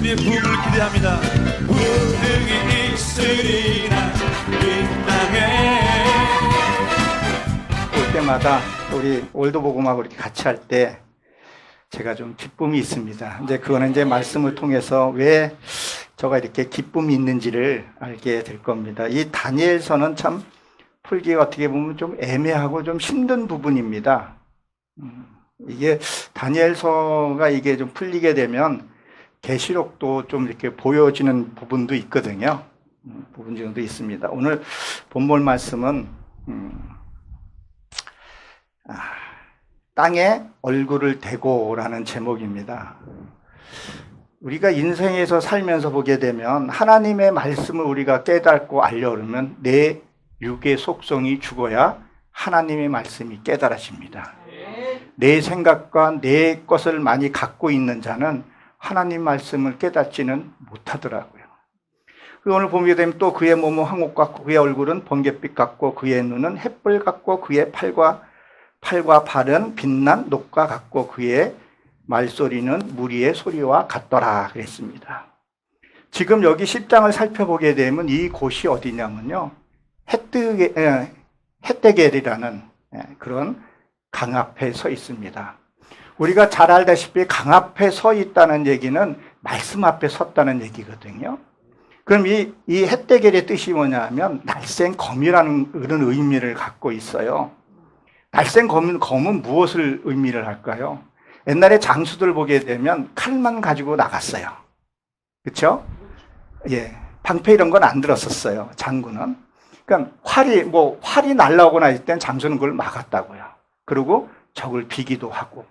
주님의 부흥을 기대합니다. 부흥이 있으리라 이 땅에. 올 때마다 우리 올드복음하고 이렇게 같이 할 때 제가 좀 기쁨이 있습니다. 근데 그거는 이제 말씀을 통해서 왜 저가 이렇게 기쁨이 있는지를 알게 될 겁니다. 이 다니엘서는 참 풀기가 어떻게 보면 좀 애매하고 좀 힘든 부분입니다. 이게 다니엘서가 이게 좀 풀리게 되면 계시록도 좀 이렇게 보여지는 부분도 있거든요. 부분 정도 있습니다. 오늘 본문 말씀은 땅에 얼굴을 대고라는 제목입니다. 우리가 인생에서 살면서 보게 되면 하나님의 말씀을 우리가 깨닫고 알려오면 내 육의 속성이 죽어야 하나님의 말씀이 깨달아집니다. 내 생각과 내 것을 많이 갖고 있는 자는 하나님 말씀을 깨닫지는 못하더라고요. 오늘 보게 되면 또 그의 몸은 황옥 같고 그의 얼굴은 번갯빛 같고 그의 눈은 햇불 같고 그의 팔과 발은 빛난 녹과 같고 그의 말소리는 무리의 소리와 같더라 그랬습니다. 지금 여기 10장을 살펴보게 되면 이 곳이 어디냐면요, 헷데겔이라는 그런 강 앞에 서 있습니다. 우리가 잘 알다시피 강 앞에 서 있다는 얘기는 말씀 앞에 섰다는 얘기거든요. 그럼 이 헷데겔의 뜻이 뭐냐면 날쌘 검이라는 그런 의미를 갖고 있어요. 날쌘 검은 무엇을 의미를 할까요? 옛날에 장수들 보게 되면 칼만 가지고 나갔어요. 그렇죠? 예, 방패 이런 건 안 들었었어요, 장군은. 그러니까 활이 날라오거나 할 땐 장수는 그걸 막았다고요. 그리고 적을 비기도 하고.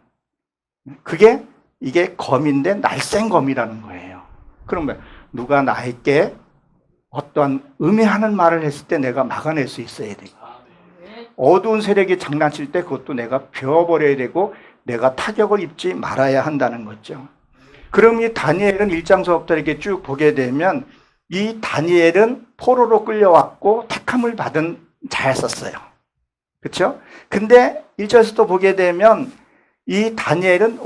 이게 검인데 날쌘 검이라는 거예요. 그러면 누가 나에게 어떠한 의미하는 말을 했을 때 내가 막아낼 수 있어야 되고, 어두운 세력이 장난칠 때 그것도 내가 베어버려야 되고 내가 타격을 입지 말아야 한다는 거죠. 그럼 이 다니엘은 1장서부터 이렇게 쭉 보게 되면 이 다니엘은 포로로 끌려왔고 택함을 받은 자였었어요. 그렇죠? 근데 1절에서도 보게 되면 이 다니엘은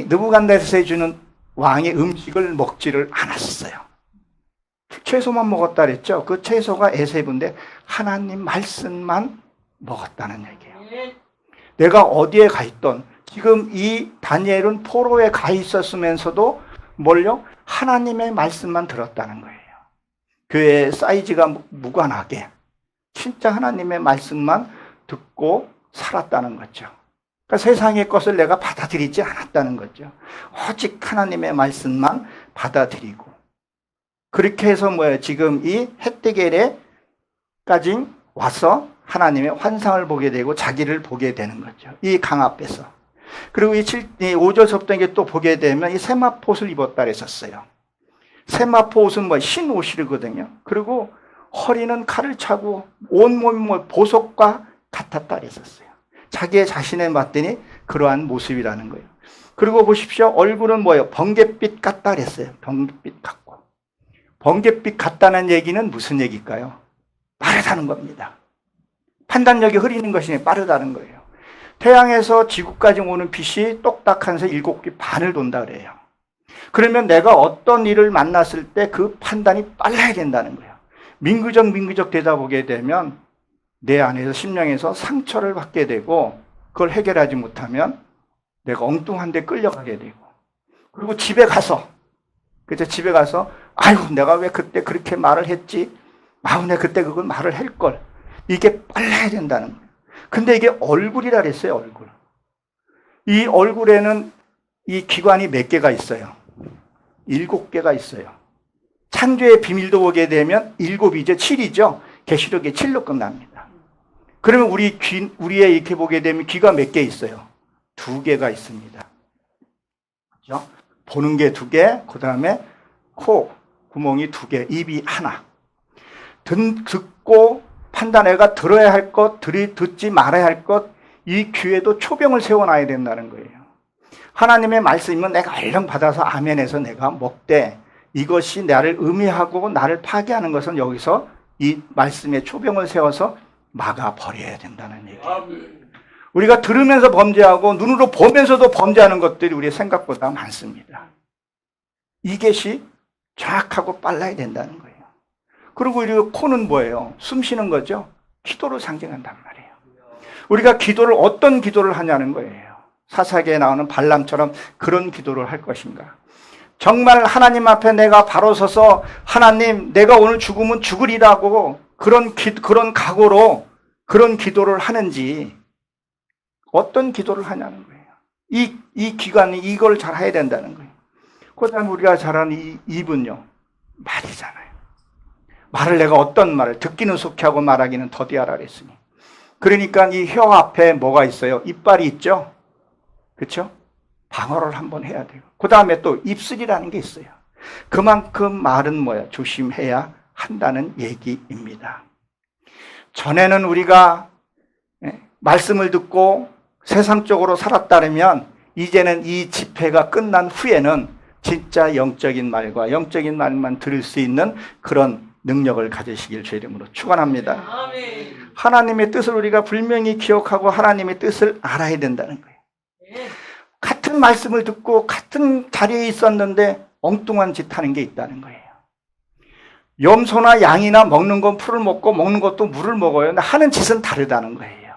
느부갓네살이 주는 왕의 음식을 먹지를 않았어요. 채소만 먹었다 그랬죠? 그 채소가 에세브인데 하나님 말씀만 먹었다는 얘기예요. 내가 어디에 가 있던, 지금 이 다니엘은 포로에 가 있었으면서도 하나님의 말씀만 들었다는 거예요. 그의 사이즈가 무관하게 진짜 하나님의 말씀만 듣고 살았다는 거죠. 그러니까 세상의 것을 내가 받아들이지 않았다는 거죠. 오직 하나님의 말씀만 받아들이고, 그렇게 해서 지금 이 헷데겔에까지 와서 하나님의 환상을 보게 되고 자기를 보게 되는 거죠. 이 강 앞에서. 그리고 이 5절서부터 이게 또 보게 되면 이 세마포옷을 입었다 그랬었어요. 세마포옷은 흰 옷이거든요. 그리고 허리는 칼을 차고 온몸이 보석과 같았다 그랬었어요. 자기의 자신에 봤더니 그러한 모습이라는 거예요. 그리고 보십시오. 얼굴은 번갯빛 같다 그랬어요. 번갯빛 같고. 번갯빛 같다는 얘기는 무슨 얘기일까요? 빠르다는 겁니다. 판단력이 흐리는 것이 빠르다는 거예요. 태양에서 지구까지 오는 빛이 똑딱한 새 7개 반을 돈다 그래요. 그러면 내가 어떤 일을 만났을 때 그 판단이 빨라야 된다는 거예요. 민구적 되다 보게 되면 내 안에서 심령에서 상처를 받게 되고 그걸 해결하지 못하면 내가 엉뚱한 데 끌려가게 되고, 그리고 집에 가서 아이고 내가 왜 그때 그렇게 말을 했지? 내가 그때 그걸 말을 할 걸. 이게 빨라야 된다는 거예요. 근데 이게 얼굴이라 그랬어요, 얼굴. 이 얼굴에는 이 기관이 몇 개가 있어요? 7개가 있어요. 창조의 비밀도 보게 되면 7이죠, 7이죠. 계시록이 7로 끝납니다. 그러면 우리의 이렇게 보게 되면 귀가 몇 개 있어요? 2개가 있습니다. 그렇죠? 보는 게 2개, 그 다음에 코 구멍이 2개, 입이 하나. 듣고 판단해가 들어야 할 것, 듣지 말아야 할 것, 이 귀에도 초병을 세워놔야 된다는 거예요. 하나님의 말씀이면 내가 얼른 받아서 아멘해서 내가 먹되, 이것이 나를 의미하고 나를 파괴하는 것은 여기서 이 말씀에 초병을 세워서 막아버려야 된다는 얘기예요. 우리가 들으면서 범죄하고 눈으로 보면서도 범죄하는 것들이 우리의 생각보다 많습니다. 이것이 정확하고 빨라야 된다는 거예요. 그리고 이 코는 뭐예요? 숨 쉬는 거죠. 기도를 상징한단 말이에요. 우리가 기도를 어떤 기도를 하냐는 거예요. 사사기에 나오는 발람처럼 그런 기도를 할 것인가? 정말 하나님 앞에 내가 바로 서서 하나님 내가 오늘 죽으면 죽으리라고 그런 각오로 그런 기도를 하는지 어떤 기도를 하냐는 거예요. 이 기간이 이걸 잘 해야 된다는 거예요. 그 다음에 우리가 잘 아는 이 입은요. 말이잖아요. 말을 내가 어떤 말을 듣기는 속히 하고 말하기는 더디하라 그랬으니. 그러니까 이 혀 앞에 뭐가 있어요? 이빨이 있죠? 그렇죠? 방어를 한번 해야 돼요. 그 다음에 또 입술이라는 게 있어요. 그만큼 말은 뭐야? 조심해야 한다는 얘기입니다. 전에는 우리가 말씀을 듣고 세상적으로 살았다면 이제는 이 집회가 끝난 후에는 진짜 영적인 말과 영적인 말만 들을 수 있는 그런 능력을 가지시길 주의 이름으로 축원합니다. 아멘. 하나님의 뜻을 우리가 분명히 기억하고 하나님의 뜻을 알아야 된다는 거예요. 같은 말씀을 듣고 같은 자리에 있었는데 엉뚱한 짓 하는 게 있다는 거예요. 염소나 양이나 먹는 건 풀을 먹고 먹는 것도 물을 먹어요. 근데 하는 짓은 다르다는 거예요.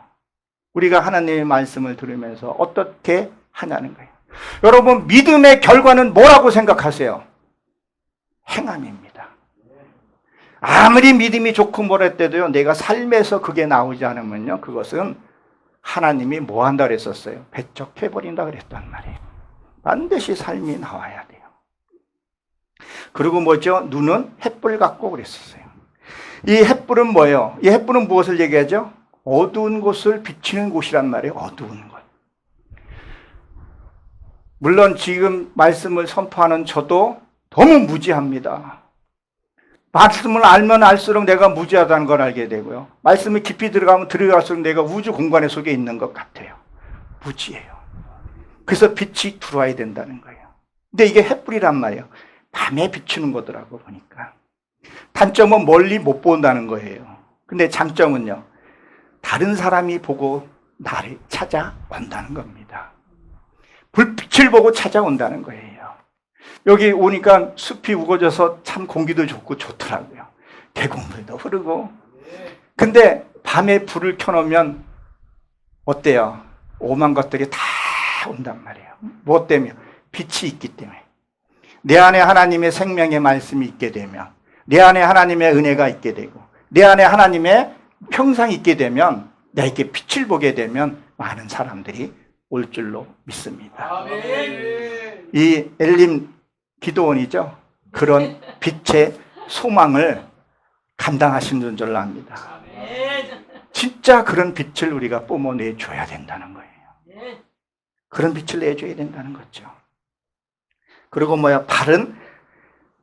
우리가 하나님의 말씀을 들으면서 어떻게 하냐는 거예요. 여러분, 믿음의 결과는 뭐라고 생각하세요? 행함입니다. 아무리 믿음이 좋고 뭐랬대도요, 내가 삶에서 그게 나오지 않으면요, 그것은 하나님이 뭐 한다 그랬었어요? 배척해버린다 그랬단 말이에요. 반드시 삶이 나와야 돼요. 그리고 뭐죠? 눈은 햇불 같고 그랬었어요. 이 햇불은 뭐예요? 이 햇불은 무엇을 얘기하죠? 어두운 곳을 비치는 곳이란 말이에요. 어두운 곳. 물론 지금 말씀을 선포하는 저도 너무 무지합니다. 말씀을 알면 알수록 내가 무지하다는 걸 알게 되고요. 말씀이 깊이 들어가면 들어갈수록 내가 우주 공간 속에 있는 것 같아요. 무지해요. 그래서 빛이 들어와야 된다는 거예요. 근데 이게 햇불이란 말이에요. 밤에 비추는 거더라고 보니까. 단점은 멀리 못 본다는 거예요. 근데 장점은요. 다른 사람이 보고 나를 찾아온다는 겁니다. 불빛을 보고 찾아온다는 거예요. 여기 오니까 숲이 우거져서 참 공기도 좋고 좋더라고요. 계곡물도 흐르고. 근데 밤에 불을 켜놓으면 어때요? 오만 것들이 다 온단 말이에요. 뭐 때문에? 빛이 있기 때문에. 내 안에 하나님의 생명의 말씀이 있게 되면, 내 안에 하나님의 은혜가 있게 되고, 내 안에 하나님의 형상이 있게 되면, 내게 빛을 보게 되면 많은 사람들이 올 줄로 믿습니다. 아멘. 이 엘림 기도원이죠. 그런 빛의 소망을 감당하시는 줄로 압니다. 아멘. 진짜 그런 빛을 우리가 뿜어내줘야 된다는 거예요. 그런 빛을 내줘야 된다는 거죠. 그리고 뭐야?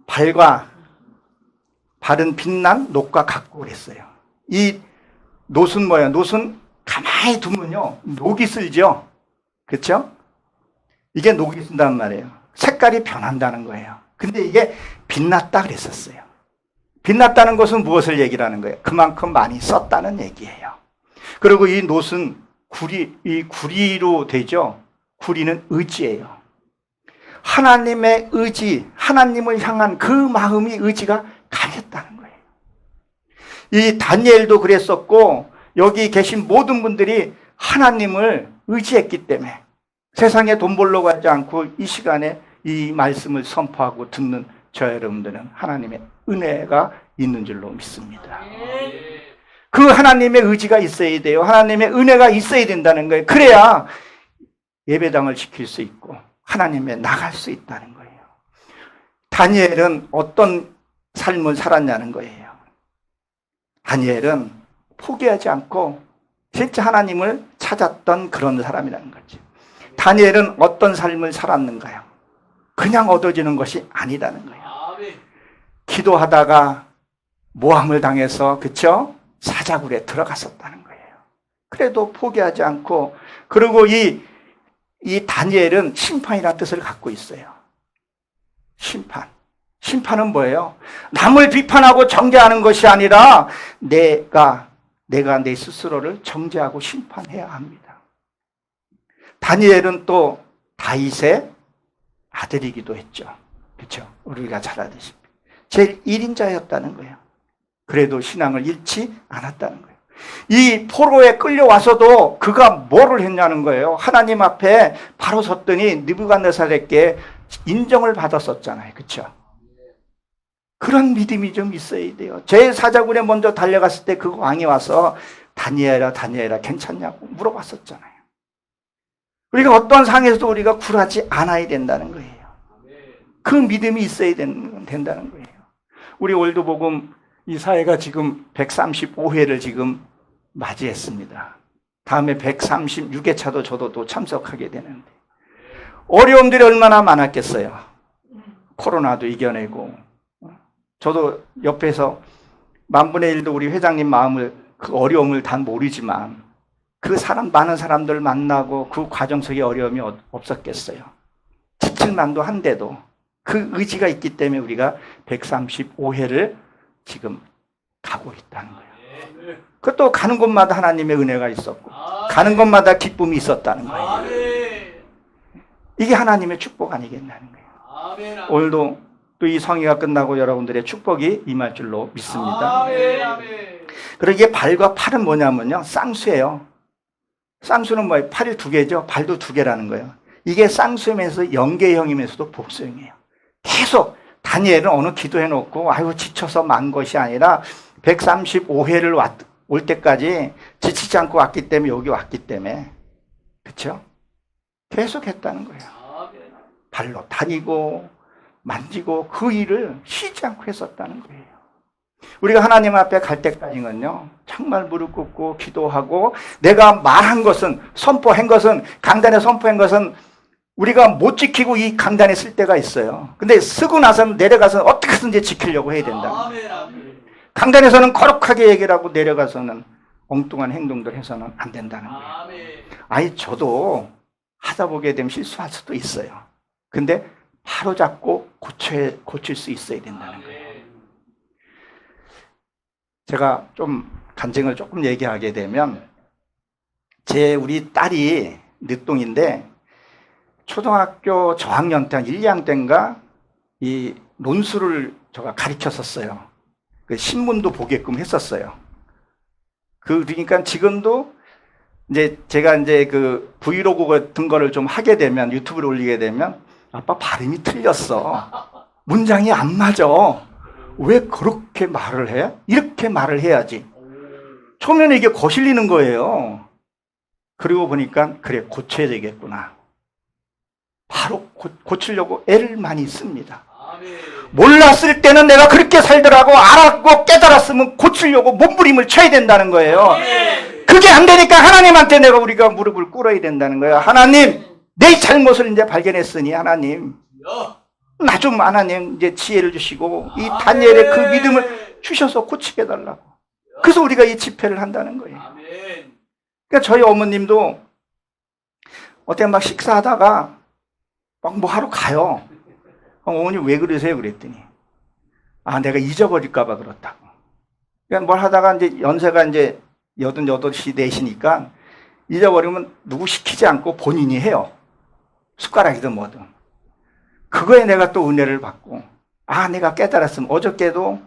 발과 발은 빛난 녹과 같고 그랬어요. 이 놋은 뭐야? 놋은 가만히 두면요, 녹이 슬죠. 그렇죠? 이게 녹이 쓴단 말이에요. 색깔이 변한다는 거예요. 근데 이게 빛났다 그랬었어요. 빛났다는 것은 무엇을 얘기하는 거예요? 그만큼 많이 썼다는 얘기예요. 그리고 이 놋은 구리로 되죠. 구리는 의지예요. 하나님의 의지, 하나님을 향한 그 마음이 의지가 강했다는 거예요. 이 다니엘도 그랬었고 여기 계신 모든 분들이 하나님을 의지했기 때문에 세상에 돈 벌러 가지 않고 이 시간에 이 말씀을 선포하고 듣는 저 여러분들은 하나님의 은혜가 있는 줄로 믿습니다. 그 하나님의 의지가 있어야 돼요. 하나님의 은혜가 있어야 된다는 거예요. 그래야 예배당을 지킬 수 있고 하나님에 나갈 수 있다는 거예요. 다니엘은 어떤 삶을 살았냐는 거예요. 다니엘은 포기하지 않고 진짜 하나님을 찾았던 그런 사람이라는 거죠. 다니엘은 어떤 삶을 살았는가요? 그냥 얻어지는 것이 아니라는 거예요. 기도하다가 모함을 당해서, 그쵸? 사자굴에 들어갔었다는 거예요. 그래도 포기하지 않고, 그리고 이 다니엘은 심판이라는 뜻을 갖고 있어요. 심판. 심판은 뭐예요? 남을 비판하고 정죄하는 것이 아니라 내가 내 스스로를 정죄하고 심판해야 합니다. 다니엘은 또 다윗의 아들이기도 했죠. 그렇죠? 우리가 잘 알다시피. 제일 1인자였다는 거예요. 그래도 신앙을 잃지 않았다는 거예요. 이 포로에 끌려와서도 그가 뭐를 했냐는 거예요. 하나님 앞에 바로 섰더니 느부갓네살에게 인정을 받았었잖아요. 그렇죠? 그런 믿음이 좀 있어야 돼요. 제4자군에 먼저 달려갔을 때 그 왕이 와서 다니엘아 괜찮냐고 물어봤었잖아요. 우리가 어떤 상에서도 우리가 굴하지 않아야 된다는 거예요. 그 믿음이 있어야 된다는 거예요. 우리 올드복음 이 사회가 지금 135회를 지금 맞이했습니다. 다음에 136회차도 저도 또 참석하게 되는데 어려움들이 얼마나 많았겠어요. 코로나도 이겨내고 저도 옆에서 만분의 일도 우리 회장님 마음을 그 어려움을 다 모르지만 그 많은 사람들 만나고 그 과정 속에 어려움이 없었겠어요. 지칠만도 한데도 그 의지가 있기 때문에 우리가 135회를 지금 가고 있다는 거예요. 그것도 가는 곳마다 하나님의 은혜가 있었고 가는 곳마다 기쁨이 있었다는 거예요. 이게 하나님의 축복 아니겠냐는 거예요. 오늘도 또 이 성회가 끝나고 여러분들의 축복이 임할 줄로 믿습니다. 그리고 이게 발과 팔은 뭐냐면요, 쌍수예요. 쌍수는 뭐예요? 팔이 2개죠. 발도 2개라는 거예요. 이게 쌍수면서 연계형이면서도 복수형이에요. 계속 다니엘은 어느 기도해놓고 아이고 지쳐서 만 것이 아니라 135회를 올 때까지 지치지 않고 왔기 때문에 여기 왔기 때문에 그렇죠? 계속 했다는 거예요. 발로 다니고 만지고 그 일을 쉬지 않고 했었다는 거예요. 우리가 하나님 앞에 갈 때까지는요, 정말 무릎 꿇고 기도하고 내가 말한 것은, 선포한 것은, 강단에 선포한 것은 우리가 못 지키고 이 강단에 쓸 때가 있어요. 근데 쓰고 나서는 내려가서 어떻게든지 지키려고 해야 된다. 강단에서는 거룩하게 얘기를 하고 내려가서는 엉뚱한 행동들 해서는 안 된다는 거예요. 아니 저도 하다 보게 되면 실수할 수도 있어요. 근데 바로 잡고 고칠 수 있어야 된다는 거예요. 제가 좀 간증을 조금 얘기하게 되면 우리 딸이 늦둥인데 초등학교 저학년 때 한 1, 2학년 때인가 이 논술을 제가 가르쳤었어요. 그 신문도 보게끔 했었어요. 그러니까 지금도 이제 제가 이제 그 브이로그 같은 거를 좀 하게 되면 유튜브에 올리게 되면 아빠 발음이 틀렸어. 문장이 안 맞아. 왜 그렇게 말을 해? 이렇게 말을 해야지. 처음에는 이게 거슬리는 거예요. 그리고 보니까 그래 고쳐야 되겠구나. 바로 고치려고 애를 많이 씁니다. 몰랐을 때는 내가 그렇게 살더라고 알았고 깨달았으면 고치려고 몸부림을 쳐야 된다는 거예요. 그게 안 되니까 하나님한테 우리가 무릎을 꿇어야 된다는 거예요. 하나님, 내 잘못을 이제 발견했으니 하나님, 나 좀 하나님 이제 지혜를 주시고 이 다니엘의 그 믿음을 주셔서 고치게 해달라고. 그래서 우리가 이 집회를 한다는 거예요. 그러니까 저희 어머님도 어때 막 식사하다가 막 뭐 하러 가요. 어머니 왜 그러세요? 그랬더니 내가 잊어버릴까봐 그렇다고. 그러니까 뭘 하다가 이제 연세가 이제 88시 되시니까 잊어버리면 누구 시키지 않고 본인이 해요. 숟가락이든 뭐든. 그거에 내가 또 은혜를 받고 내가 깨달았으면 어저께도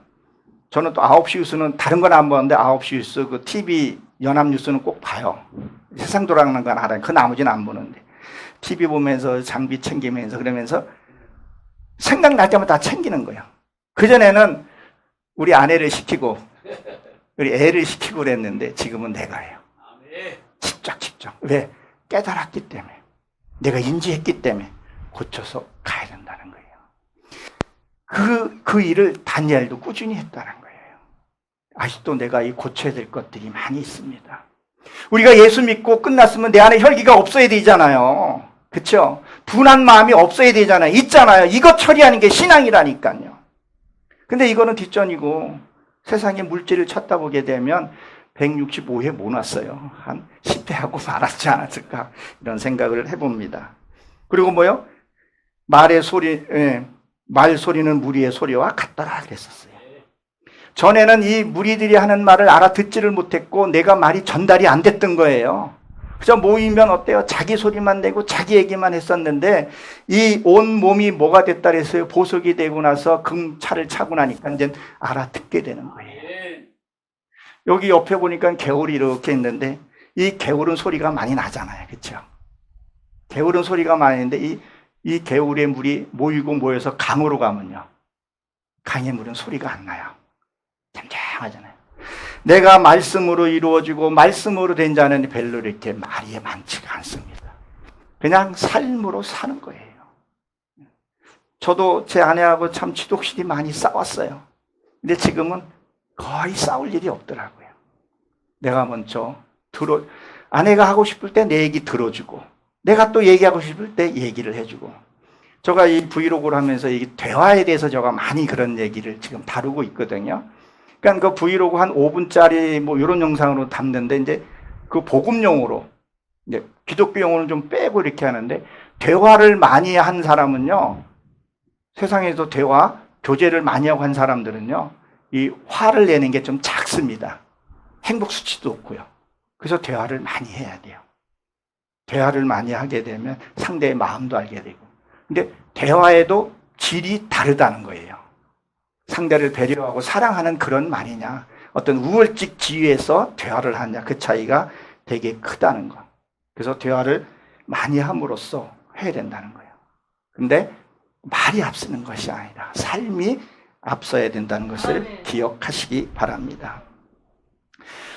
저는 또 9시 뉴스는 다른 건 안 보는데 9시 뉴스 그 TV 연합뉴스는 꼭 봐요. 세상 돌아가는 건 알아요. 그 나머지는 안 보는데 TV 보면서 장비 챙기면서 그러면서 생각날 때마다 다 챙기는 거예요. 그전에는 우리 아내를 시키고 우리 애를 시키고 그랬는데 지금은 내가 해요. 집착. 왜? 깨달았기 때문에. 내가 인지했기 때문에 고쳐서 가야 된다는 거예요. 그 일을 다니엘도 꾸준히 했다는 거예요. 아직도 내가 고쳐야 될 것들이 많이 있습니다. 우리가 예수 믿고 끝났으면 내 안에 혈기가 없어야 되잖아요. 그렇죠? 분한 마음이 없어야 되잖아요. 있잖아요. 이거 처리하는 게 신앙이라니까요. 근데 이거는 뒷전이고 세상의 물질을 찾다 보게 되면 165회 못 왔어요. 한 10회 하고 말았지 않았을까 이런 생각을 해봅니다. 그리고 뭐요? 말 소리는 무리의 소리와 같더라 그랬었어요. 전에는 이 무리들이 하는 말을 알아듣지를 못했고 내가 말이 전달이 안 됐던 거예요. 그저 모이면 어때요? 자기 소리만 내고 자기 얘기만 했었는데 이 온 몸이 뭐가 됐다 그랬어요? 보석이 되고 나서 금차를 차고 나니까 이제 알아듣게 되는 거예요. 여기 옆에 보니까 개울이 이렇게 있는데 이 개울은 소리가 많이 나잖아요. 그렇죠? 개울은 소리가 많이 나는데 이 개울의 물이 모이고 모여서 강으로 가면요. 강의 물은 소리가 안 나요. 잠잠하잖아요. 내가 말씀으로 이루어지고 말씀으로 된 자는 별로 이렇게 말이 많지가 않습니다. 그냥 삶으로 사는 거예요. 저도 제 아내하고 참 지독실이 많이 싸웠어요. 근데 지금은 거의 싸울 일이 없더라고요. 내가 먼저 아내가 하고 싶을 때 내 얘기 들어주고 내가 또 얘기하고 싶을 때 얘기를 해주고 제가 이 브이로그를 하면서 이 대화에 대해서 제가 많이 그런 얘기를 지금 다루고 있거든요. 그러니까 그 브이로그 한 5분짜리 뭐 이런 영상으로 담는데 이제 그 복음용으로 이제 기독교용어는 좀 빼고 이렇게 하는데 대화를 많이 한 사람은요. 세상에서 대화, 교제를 많이 하고 한 사람들은요. 이 화를 내는 게 좀 작습니다. 행복 수치도 없고요. 그래서 대화를 많이 해야 돼요. 대화를 많이 하게 되면 상대의 마음도 알게 되고. 근데 대화에도 질이 다르다는 거예요. 상대를 배려하고 사랑하는 그런 말이냐, 어떤 우월직 지위에서 대화를 하냐, 그 차이가 되게 크다는 거. 그래서 대화를 많이 함으로써 해야 된다는 거예요. 근데 말이 앞서는 것이 아니라 삶이 앞서야 된다는 것을 기억하시기 바랍니다.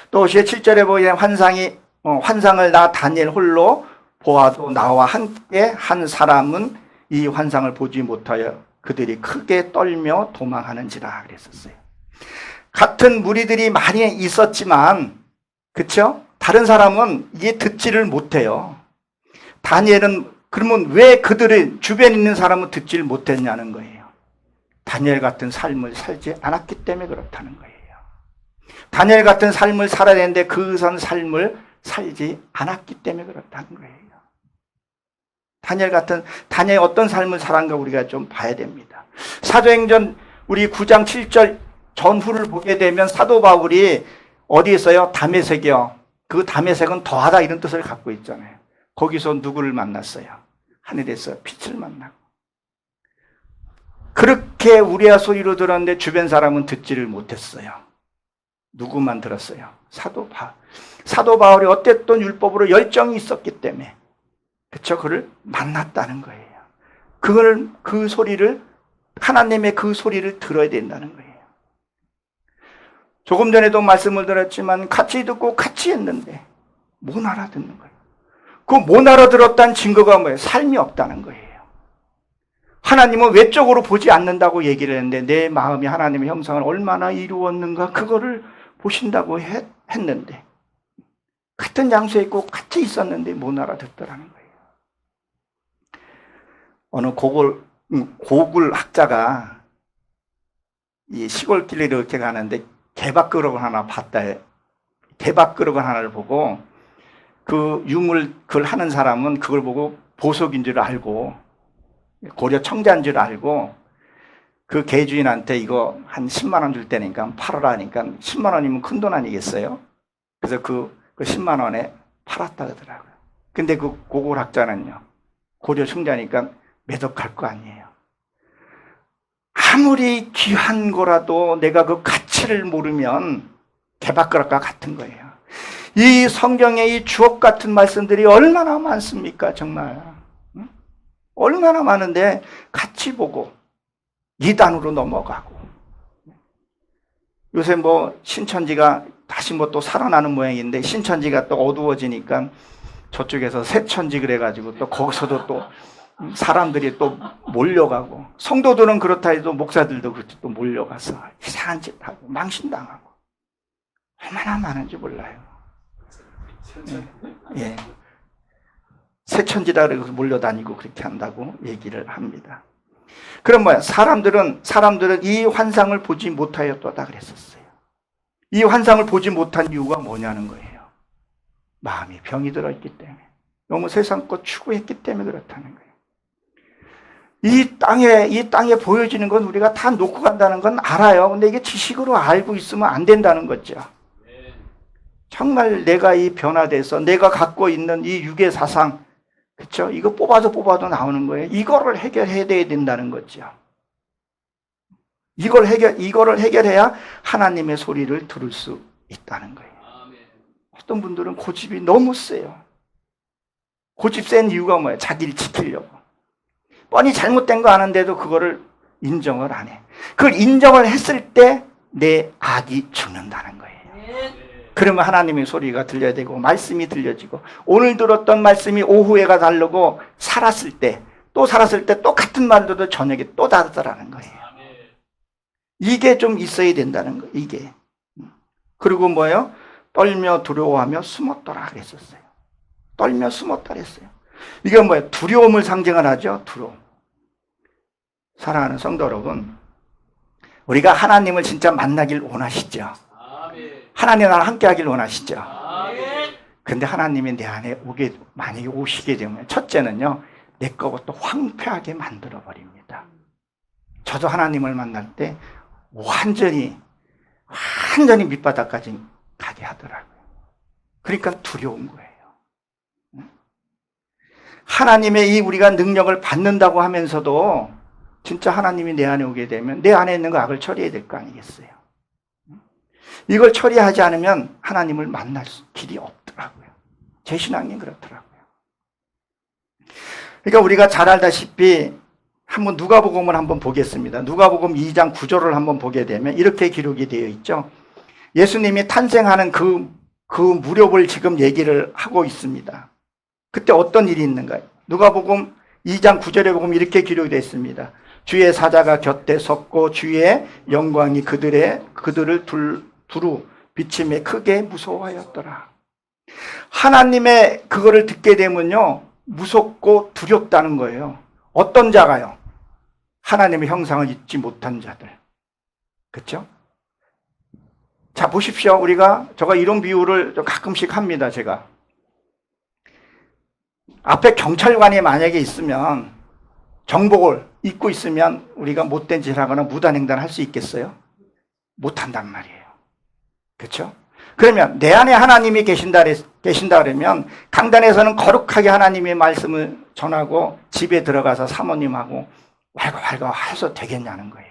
또 7절에 보이는 환상을 나 다니엘 홀로 보아도 나와 함께 한 사람은 이 환상을 보지 못하여 그들이 크게 떨며 도망하는지라 그랬었어요. 같은 무리들이 많이 있었지만, 그렇죠? 다른 사람은 이게 듣지를 못해요. 다니엘은 그러면 왜 그들의 주변에 있는 사람은 듣지를 못했냐는 거예요. 다니엘 같은 삶을 살지 않았기 때문에 그렇다는 거예요. 다니엘 같은 삶을 살아야 되는데 그 삶을 살지 않았기 때문에 그렇다는 거예요. 다니엘 어떤 삶을 살았는가 우리가 좀 봐야 됩니다. 사도행전 우리 9장 7절 전후를 보게 되면 사도 바울이 어디에 있어요? 다메섹이요. 그 다메섹은 더하다 이런 뜻을 갖고 있잖아요. 거기서 누구를 만났어요? 하늘에서 빛을 만나고. 그렇게 우리야 소리로 들었는데 주변 사람은 듣지를 못했어요. 누구만 들었어요? 사도 바울. 사도 바울이 어땠던 율법으로 열정이 있었기 때문에 그쵸? 그를 만났다는 거예요. 그 소리를, 하나님의 그 소리를 들어야 된다는 거예요. 조금 전에도 말씀을 드렸지만 같이 듣고 같이 했는데 못 알아듣는 거예요. 그 못 알아들었다는 증거가 뭐예요? 삶이 없다는 거예요. 하나님은 외적으로 보지 않는다고 얘기를 했는데 내 마음이 하나님의 형상을 얼마나 이루었는가 그거를 보신다고 했는데 같은 장소에 있고 같이 있었는데 못 알아듣더라는 거예요. 어느 고글 학자가 이 시골길에 이렇게 가는데 개밥그릇 하나 봤다. 개밥그릇 하나를 보고 그 유물 그걸 하는 사람은 그걸 보고 보석인 줄 알고 고려 청자인 줄 알고 그 개주인한테 이거 한 10만 원 줄 테니까 팔아라 하니까 10만 원이면 큰 돈 아니겠어요? 그래서 그 10만 원에 팔았다 그러더라고요. 근데 그 고골 학자는요. 고려 청자니까 매덕할 거 아니에요. 아무리 귀한 거라도 내가 그 가치를 모르면 개밥그릇과 같은 거예요. 이 성경의 이 주옥 같은 말씀들이 얼마나 많습니까? 정말. 응? 얼마나 많은데 같이 보고 이단으로 넘어가고. 요새 뭐 신천지가 다시 뭐 또 살아나는 모양인데 신천지가 또 어두워지니까 저쪽에서 새천지 그래가지고 또 거기서도 또 사람들이 또 몰려가고 성도들은 그렇다 해도 목사들도 그렇게 또 몰려가서 이상한 짓 하고 망신당하고 얼마나 많은지 몰라요. 예. 새천지라 그래서 몰려다니고 그렇게 한다고 얘기를 합니다. 그럼 뭐야? 사람들은 이 환상을 보지 못하였다 그랬었어요. 이 환상을 보지 못한 이유가 뭐냐는 거예요. 마음이 병이 들어있기 때문에. 너무 세상 것 추구했기 때문에 그렇다는 거예요. 이 땅에 보여지는 건 우리가 다 놓고 간다는 건 알아요. 근데 이게 지식으로 알고 있으면 안 된다는 거죠. 정말 내가 이 변화돼서 내가 갖고 있는 이 육의 사상, 그렇죠? 이거 뽑아도 나오는 거예요. 이거를 해결해야 된다는 거죠. 이거를 해결해야 하나님의 소리를 들을 수 있다는 거예요. 어떤 분들은 고집이 너무 세요. 고집 센 이유가 뭐예요? 자기를 지키려고. 뻔히 잘못된 거 아는데도 그거를 인정을 안 해. 그걸 인정을 했을 때 내 악이 죽는다는 거예요. 그러면 하나님의 소리가 들려야 되고 말씀이 들려지고 오늘 들었던 말씀이 오후에가 다르고 살았을 때 또 같은 말도 저녁에 또 다르더라는 거예요. 이게 좀 있어야 된다는 거예요. 이게. 그리고 뭐예요? 떨며 두려워하며 숨었더라 그랬었어요. 떨며 숨었다 그랬어요. 이게 뭐예요? 두려움을 상징을 하죠. 두려움. 사랑하는 성도 여러분, 우리가 하나님을 진짜 만나길 원하시죠? 하나님 나랑 함께 하길 원하시죠? 근데 하나님이 내 안에 만약에 오시게 되면 첫째는요, 내 것부터 황폐하게 만들어 버립니다. 저도 하나님을 만날 때 완전히 밑바닥까지 가게 하더라고요. 그러니까 두려운 거예요. 하나님의 우리가 능력을 받는다고 하면서도 진짜 하나님이 내 안에 오게 되면 내 안에 있는 거 악을 처리해야 될 거 아니겠어요? 이걸 처리하지 않으면 하나님을 만날 길이 없더라고요. 제 신앙이 그렇더라고요. 그러니까 우리가 잘 알다시피 한번 누가복음을 한번 보겠습니다. 누가복음 2장 9절을 한번 보게 되면 이렇게 기록이 되어 있죠. 예수님이 탄생하는 그 무렵을 지금 얘기를 하고 있습니다. 그때 어떤 일이 있는가요? 누가복음 2장 9절에 보면 이렇게 기록이 되어 있습니다. 주의 사자가 곁에 섰고 주의 영광이 그들을 두루 비침에 크게 무서워하였더라. 하나님의 그거를 듣게 되면요, 무섭고 두렵다는 거예요. 어떤 자가요? 하나님의 형상을 잊지 못한 자들. 그렇죠? 자, 보십시오. 제가 이런 비유를 가끔씩 합니다. 제가 앞에 경찰관이 만약에 있으면 정복을 입고 있으면 우리가 못된 짓을 하거나 무단횡단을 할 수 있겠어요? 못한단 말이에요. 그렇죠? 그러면 내 안에 하나님이 계신다 그러면 강단에서는 거룩하게 하나님의 말씀을 전하고 집에 들어가서 사모님하고 왈가왈가 해서 되겠냐는 거예요.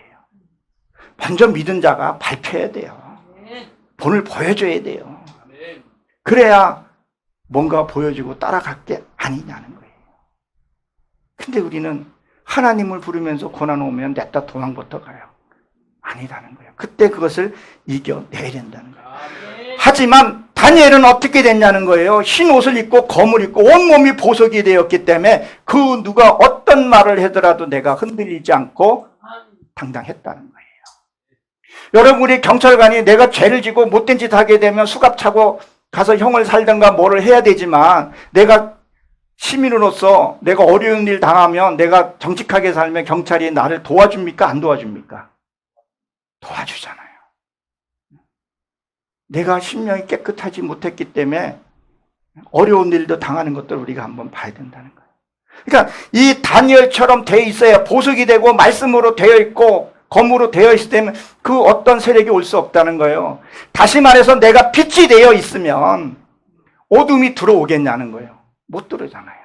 먼저 믿은 자가 발표해야 돼요. 본을 보여줘야 돼요. 그래야 뭔가 보여주고 따라갈 게 아니냐는 거예요. 근데 우리는 하나님을 부르면서 고난 오면 냈다 도망부터 가요. 아니라는 거예요. 그때 그것을 이겨내야 된다는 거예요. 하지만 다니엘은 어떻게 됐냐는 거예요. 흰 옷을 입고 검을 입고 온몸이 보석이 되었기 때문에 그 누가 어떤 말을 하더라도 내가 흔들리지 않고 당당했다는 거예요. 여러분, 우리 경찰관이 내가 죄를 지고 못된 짓 하게 되면 수갑 차고 가서 형을 살든가 뭐를 해야 되지만 내가 시민으로서 내가 어려운 일 당하면 내가 정직하게 살면 경찰이 나를 도와줍니까? 안 도와줍니까? 도와주잖아요. 내가 심령이 깨끗하지 못했기 때문에 어려운 일도 당하는 것들을 우리가 한번 봐야 된다는 거예요. 그러니까 이 다니엘처럼 되어 있어야 보석이 되고 말씀으로 되어 있고 검으로 되어 있을 때는 그 어떤 세력이 올 수 없다는 거예요. 다시 말해서 내가 빛이 되어 있으면 어둠이 들어오겠냐는 거예요. 못 들어오잖아요.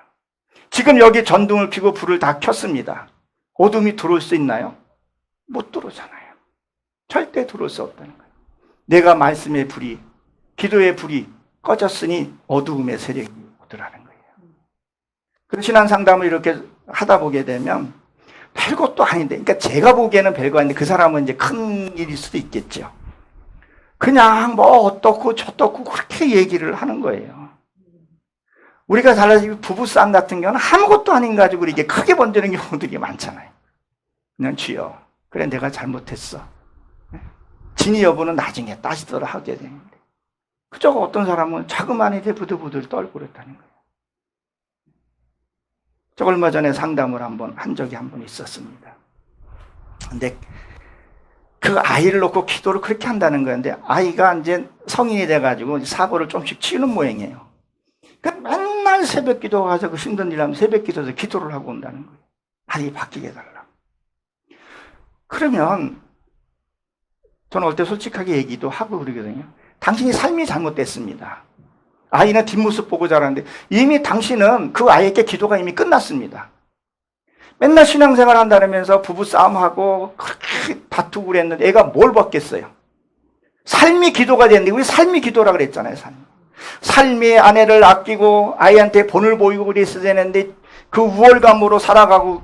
지금 여기 전등을 켜고 불을 다 켰습니다. 어둠이 들어올 수 있나요? 못 들어오잖아요. 절대 들어올 수 없다는 거예요. 내가 말씀의 불이, 기도의 불이 꺼졌으니 어두움의 세력이 오더라는 거예요. 그 신앙 상담을 이렇게 하다 보게 되면 별것도 아닌데, 그러니까 제가 보기에는 별거 아닌데 그 사람은 이제 큰 일일 수도 있겠죠. 그냥 뭐 어떻고 저떻고 그렇게 얘기를 하는 거예요. 우리가 달라지고 부부싸움 같은 경우는 아무것도 아닌 가지고 이게 크게 번지는 경우들이 많잖아요. 그냥 주여, 그래 내가 잘못했어. 진위 여부는 나중에 따지더라 하게 되는데, 그저 어떤 사람은 자그마한 일에 부들부들 떨고 그랬다는 거예요. 저 얼마 전에 상담을 한 적이 한 번 있었습니다. 근데 그 아이를 놓고 기도를 그렇게 한다는 거예요. 근데 아이가 이제 성인이 돼가지고 사고를 좀씩 치는 모양이에요. 그러니까 맨날 새벽 기도 가서 그 힘든 일 하면 새벽 기도에서 기도를 하고 온다는 거예요. 아이 바뀌게 해달라고. 그러면 저는 올 때 솔직하게 얘기도 하고 그러거든요. 당신이 삶이 잘못됐습니다. 아이는 뒷모습 보고 자라는데 이미 당신은 그 아이에게 기도가 이미 끝났습니다. 맨날 신앙생활 한다면서 부부싸움하고 그렇게 다투고 그랬는데 애가 뭘 받겠어요? 삶이 기도가 됐는데 우리 삶이 기도라 그랬잖아요. 삶이 아내를 아끼고 아이한테 본을 보이고 그랬어야 되는데 그 우월감으로 살아가고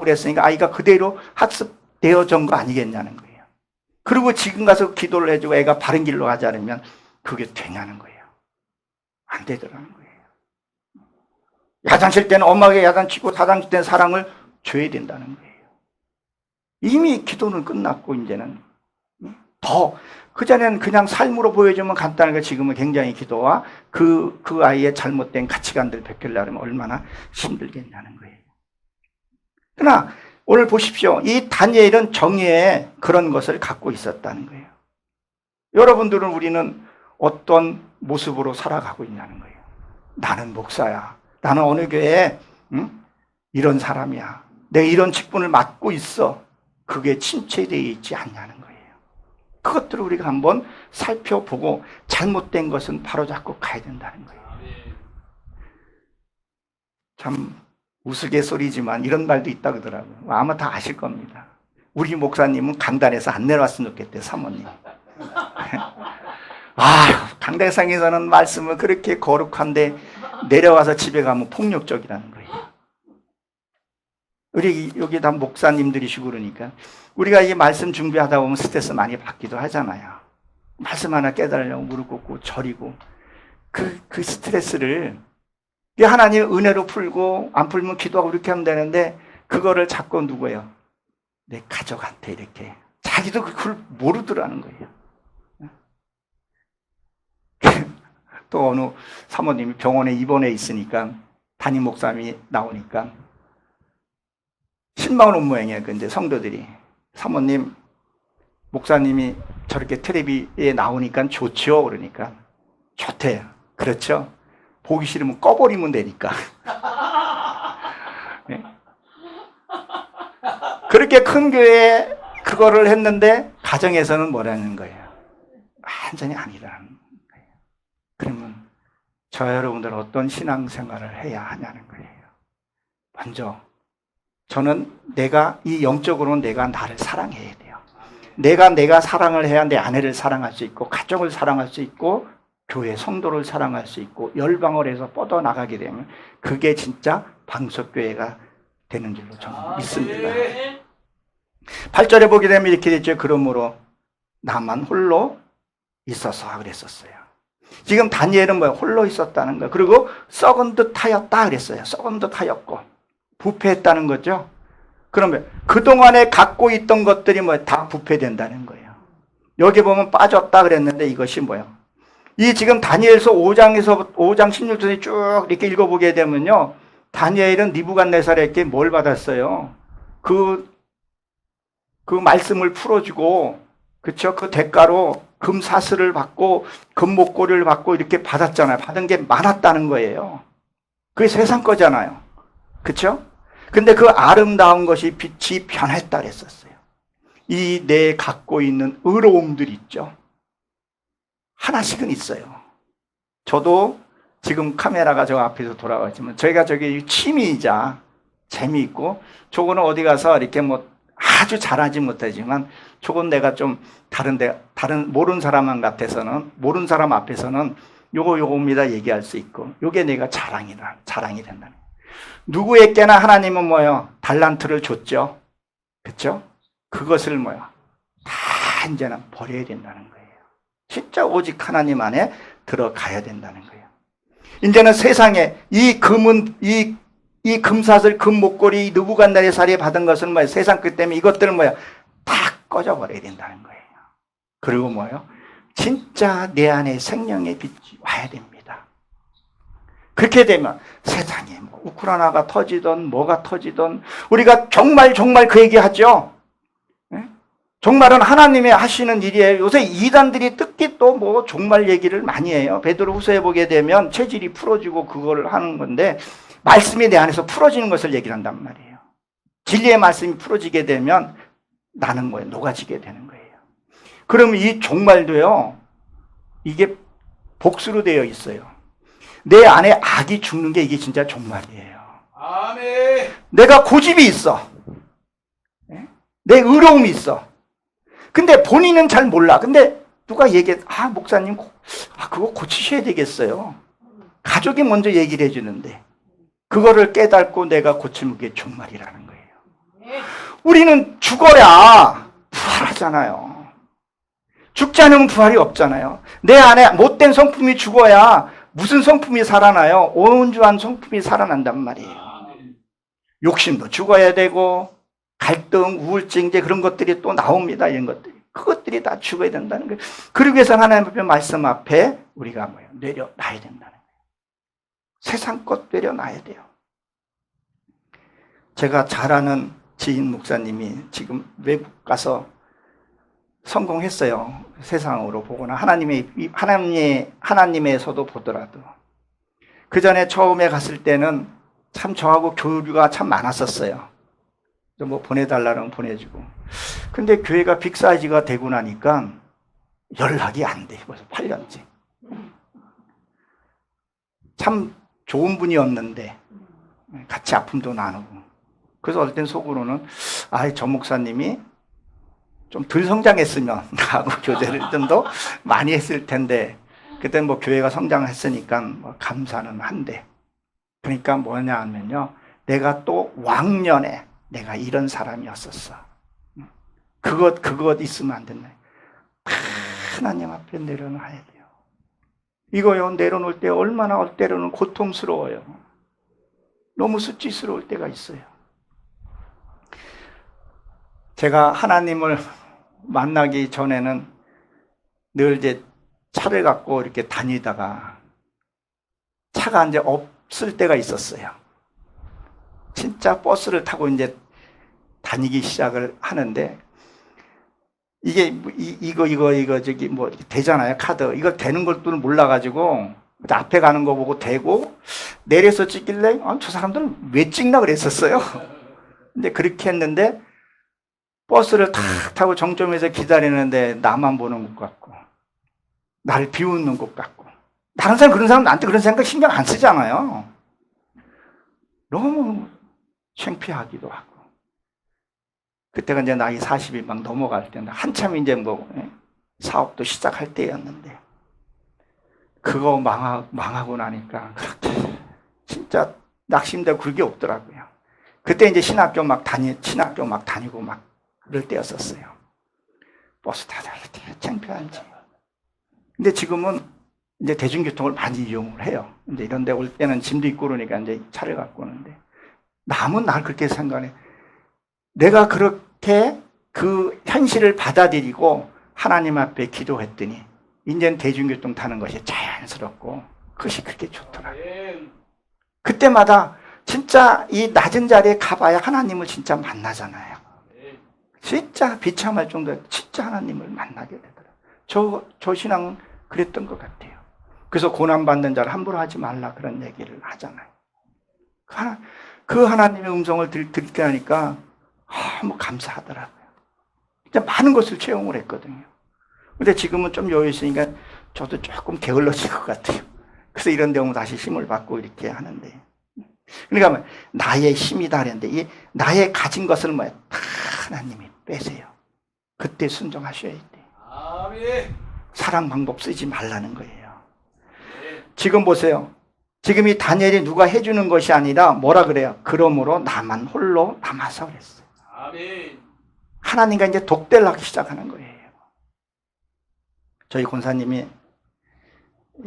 그랬으니까 아이가 그대로 학습되어진 거 아니겠냐는 거예요. 그리고 지금 가서 기도를 해주고 애가 바른 길로 가지 않으면 그게 되냐는 거예요. 안 되더라는 거예요. 야단칠 때는 엄마에게 야단치고 사장칠 때는 사랑을 줘야 된다는 거예요. 이미 기도는 끝났고 이제는 더 그전에는 그냥 삶으로 보여주면 간단한 거 지금은 굉장히 기도와 그 아이의 잘못된 가치관들 베끼려면 얼마나 힘들겠냐는 거예요. 그러나 오늘 보십시오. 이 다니엘은 정의의 그런 것을 갖고 있었다는 거예요. 여러분들은 우리는 어떤 모습으로 살아가고 있냐는 거예요. 나는 목사야. 나는 어느 교회에 이런 사람이야. 내가 이런 직분을 맡고 있어. 그게 침체되어 있지 않냐는 거예요. 그것들을 우리가 한번 살펴보고 잘못된 것은 바로잡고 가야 된다는 거예요. 참 우스갯소리지만 이런 말도 있다 그러더라고요. 아마 다 아실 겁니다. 우리 목사님은 강단에서 안 내려왔으면 좋겠대요. 사모님. 강대상에서는 말씀은 그렇게 거룩한데 내려와서 집에 가면 폭력적이라는 거예요. 우리 여기 다 목사님들이시고 그러니까 우리가 이 말씀 준비하다 보면 스트레스 많이 받기도 하잖아요. 말씀 하나 깨달으려고 무릎 꿇고 절이고 그 스트레스를 하나님의 은혜로 풀고 안 풀면 기도하고 이렇게 하면 되는데 그거를 자꾸 누구예요? 내 가족한테 이렇게 자기도 그걸 모르더라는 거예요. 또 어느 사모님이 병원에 입원해 있으니까 담임 목사님이 나오니까 실망을 온 모양이에요. 근데 성도들이 사모님 목사님이 저렇게 텔레비에 나오니까 좋죠. 그러니까 좋대. 그렇죠. 보기 싫으면 꺼버리면 되니까. 네? 그렇게 큰 교회에 그거를 했는데 가정에서는 뭐라는 거예요? 완전히 아니라는 거예요. 그러면 저 여러분들은 어떤 신앙생활을 해야 하냐는 거예요. 먼저 저는 영적으로는 내가 나를 사랑해야 돼요. 내가 사랑을 해야 내 아내를 사랑할 수 있고 가족을 사랑할 수 있고 교회 성도를 사랑할 수 있고 열방을 해서 뻗어나가게 되면 그게 진짜 방석교회가 되는 줄로 저는 믿습니다. 8절에 보게 되면 이렇게 됐죠. 그러므로 나만 홀로 있어서 그랬었어요. 지금 다니엘은 홀로 있었다는 거예요. 그리고 썩은 듯 하였다 그랬어요. 썩은 듯 하였고 부패했다는 거죠. 그러면 그동안에 갖고 있던 것들이 다 부패된다는 거예요. 여기 보면 빠졌다 그랬는데 이것이 뭐예요? 이 지금 다니엘서 5장 16절에 쭉 이렇게 읽어보게 되면요. 다니엘은 느부갓네살에게 뭘 받았어요? 그 말씀을 풀어주고, 그쵸? 그 대가로 금 사슬을 받고, 금 목걸이를 받고 이렇게 받았잖아요. 받은 게 많았다는 거예요. 그게 세상 거잖아요. 그쵸? 근데 그 아름다운 것이 빛이 변했다 그랬었어요. 이 내 갖고 있는 의로움들 있죠. 하나씩은 있어요. 저도 지금 카메라가 저 앞에서 돌아가지만 저희가 저기 취미이자 재미있고 저거는 어디 가서 이렇게 아주 잘하지 못하지만 저건 내가 좀 다른 모르는 사람 모르는 사람 앞에서는 요겁니다 얘기할 수 있고 요게 내가 자랑이 된다는 거예요. 누구에게나 하나님은 달란트를 줬죠. 그렇죠? 그것을 다 이제는 버려야 된다는 거예요. 진짜 오직 하나님 안에 들어가야 된다는 거예요. 이제는 세상에 이 금은 이 금사슬, 금목걸이, 느부갓네살이 받은 것은 세상 끝 때문에 이것들은 다 꺼져버려야 된다는 거예요. 그리고 진짜 내 안에 생명의 빛이 와야 됩니다. 그렇게 되면 세상에 우크라이나가 터지든 뭐가 터지든 우리가 정말 그 얘기하죠. 종말은 하나님이 하시는 일이에요. 요새 이단들이 특히 또 종말 얘기를 많이 해요. 베드로후서에 보게 되면 체질이 풀어지고 그걸 하는 건데 말씀이 내 안에서 풀어지는 것을 얘기를 한단 말이에요. 진리의 말씀이 풀어지게 되면 나는 녹아지게 되는 거예요. 그러면 이 종말도요. 이게 복수로 되어 있어요. 내 안에 악이 죽는 게 이게 진짜 종말이에요. 아멘. 내가 고집이 있어. 내 의로움이 있어. 근데 본인은 잘 몰라. 근데 누가 얘기해, 목사님, 그거 고치셔야 되겠어요. 가족이 먼저 얘기를 해주는데, 그거를 깨닫고 내가 고치는 게 종말이라는 거예요. 우리는 죽어야 부활하잖아요. 죽지 않으면 부활이 없잖아요. 내 안에 못된 성품이 죽어야 무슨 성품이 살아나요? 온전한 성품이 살아난단 말이에요. 욕심도 죽어야 되고, 갈등, 우울증, 이제 그런 것들이 또 나옵니다. 이런 것들이. 그것들이 다 죽어야 된다는 거예요. 그러기 위해서 하나님 앞에 말씀 앞에 우리가 내려놔야 된다는 거예요. 세상 것 내려놔야 돼요. 제가 잘 아는 지인 목사님이 지금 외국 가서 성공했어요. 세상으로 보거나 하나님에서도 보더라도. 그 전에 처음에 갔을 때는 참 저하고 교류가 참 많았었어요. 뭐 보내달라면 보내주고. 근데 교회가 빅사이즈가 되고 나니까 연락이 안 돼. 벌써 8년째. 참 좋은 분이었는데 같이 아픔도 나누고. 그래서 어떨 땐 속으로는 저 목사님이 좀 덜 성장했으면 나하고 교제를 좀 더 많이 했을 텐데 그때는 뭐 교회가 성장했으니까 뭐 감사는 한데 그러니까 뭐냐 하면요. 내가 또 왕년에 내가 이런 사람이었었어. 그것 있으면 안 된다. 하나님 앞에 내려놔야 돼요. 이거요, 내려놓을 때 얼마나 때로는 고통스러워요. 너무 수치스러울 때가 있어요. 제가 하나님을 만나기 전에는 늘 이제 차를 갖고 이렇게 다니다가 차가 이제 없을 때가 있었어요. 진짜 버스를 타고 이제 다니기 시작을 하는데 이게 이거 저기 뭐 되잖아요. 카드 이거 되는 것도 몰라가지고 앞에 가는 거 보고 대고 내려서 찍길래 저 사람들은 왜 찍나 그랬었어요. 근데 그렇게 했는데 버스를 탁 타고 정점에서 기다리는데 나만 보는 것 같고 나를 비웃는 것 같고 다른 사람 그런 사람 나한테 그런 생각 신경 안 쓰잖아요. 너무 창피하기도 하고 그때가 이제 나이 40이 막 넘어갈 때인데 한참 이제 뭐 사업도 시작할 때였는데 그거 망하고 나니까 그렇게 진짜 낙심되고 그게 없더라고요. 그때 이제 신학교 막 다니고 막 그럴 때였었어요. 버스 타다 이렇게 창피한지. 근데 지금은 이제 대중교통을 많이 이용을 해요. 이제 이런 데 올 때는 짐도 있고 그러니까 이제 차를 갖고 오는데 남은 날 그렇게 생각해. 내가 그렇게 그 현실을 받아들이고 하나님 앞에 기도했더니 이제는 대중교통 타는 것이 자연스럽고 그것이 그렇게 좋더라고요. 그때마다 진짜 이 낮은 자리에 가봐야 하나님을 진짜 만나잖아요. 진짜 비참할 정도로 진짜 하나님을 만나게 되더라고요. 저 신앙은 그랬던 것 같아요. 그래서 고난받는 자를 함부로 하지 말라 그런 얘기를 하잖아요. 그 하나님의 음성을 듣게 하니까 너무 감사하더라고요. 진짜 많은 것을 체험을 했거든요. 근데 지금은 좀 여유 있으니까 저도 조금 게을러진 것 같아요. 그래서 이런 데 오면 다시 힘을 받고 이렇게 하는데. 그러니까 나의 힘이다 그랬는데 이 나의 가진 것을 다 하나님이 빼세요. 그때 순종하셔야 돼. 아멘. 사랑 방법 쓰지 말라는 거예요. 지금 보세요. 지금 이 다니엘이 누가 해주는 것이 아니라 뭐라 그래요? 그러므로 나만 홀로 남아서 그랬어요. 아멘. 하나님과 이제 독대를 하기 시작하는 거예요. 저희 권사님이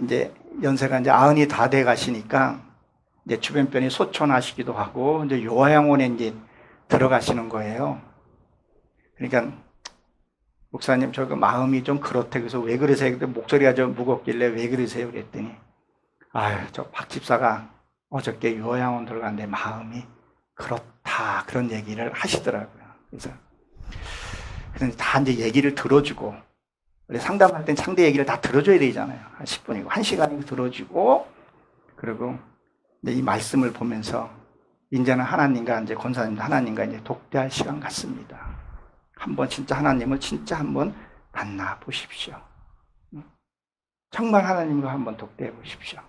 이제 연세가 이제 90이 다 돼 가시니까 이제 주변편이 소천하시기도 하고 이제 요양원에 이제 들어가시는 거예요. 그러니까 목사님 저 마음이 좀 그렇대. 그래서 왜 그러세요? 목소리가 좀 무겁길래 왜 그러세요? 그랬더니 저 박 집사가 어저께 요양원 들어갔는데 마음이 그렇다 그런 얘기를 하시더라고요. 그래서 다 이제 얘기를 들어주고 원래 상담할 땐 상대 얘기를 다 들어줘야 되잖아요. 한 10분이고 1시간이고 들어주고 그리고 이제 이 말씀을 보면서 이제는 하나님과 이제 권사님 하나님과 이제 독대할 시간 같습니다. 한번 진짜 하나님을 진짜 한번 만나 보십시오. 정말 하나님과 한번 독대해 보십시오.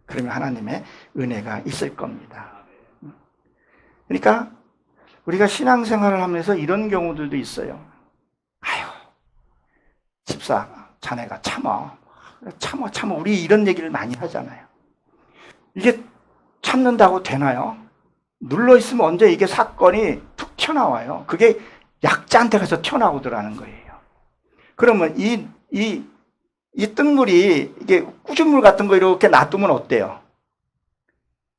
그러면 하나님의 은혜가 있을 겁니다. 그러니까 우리가 신앙생활을 하면서 이런 경우들도 있어요. 아유, 집사 자네가 참어 우리 이런 얘기를 많이 하잖아요. 이게 참는다고 되나요? 눌러있으면 언제 이게 사건이 툭 튀어나와요. 그게 약자한테 가서 튀어나오더라는 거예요. 그러면 이 뜬물이 이게 꾸준물 같은 거 이렇게 놔두면 어때요?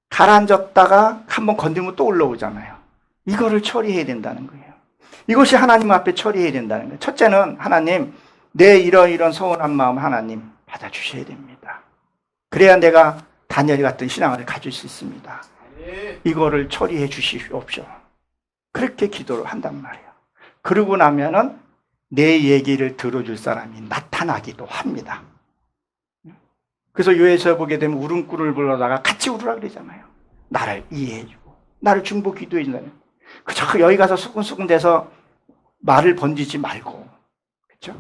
가라앉았다가 한번 건드리면 또 올라오잖아요. 이거를 처리해야 된다는 거예요. 이것이 하나님 앞에 처리해야 된다는 거예요. 첫째는 하나님, 내 이런 서운한 마음 하나님 받아주셔야 됩니다. 그래야 내가 다니엘 같은 신앙을 가질 수 있습니다. 이거를 처리해 주시옵시오. 그렇게 기도를 한단 말이에요. 그러고 나면은 내 얘기를 들어줄 사람이 나타나기도 합니다. 그래서 요에서 보게 되면 울음꾼을 불러다가 같이 울으라 그러잖아요. 나를 이해해주고 나를 중보 기도해준다면 그저 여기 가서 수근수근 돼서 말을 번지지 말고, 그렇죠?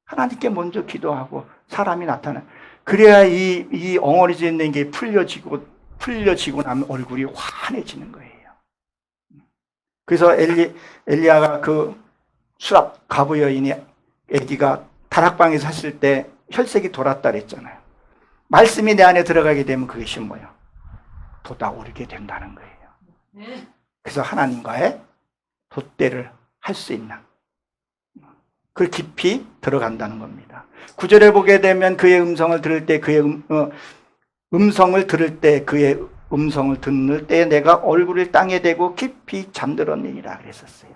하나님께 먼저 기도하고 사람이 나타나. 그래야 이 엉어리져 있는 게 풀려지고 나면 얼굴이 환해지는 거예요. 그래서 엘리야가 그 수랍 가부 여인이 아기가 다락방에서 했을 때 혈색이 돌았다 그랬잖아요. 말씀이 내 안에 들어가게 되면 그것이 뭐예요? 돋아오르게 된다는 거예요. 그래서 하나님과의 돛대를 할 수 있는, 그 깊이 들어간다는 겁니다. 9절에 보게 되면 그의 음성을 들을 때 그의 음성을 들을 때 그의 음성을 듣는 때 내가 얼굴을 땅에 대고 깊이 잠들었느니라 그랬었어요.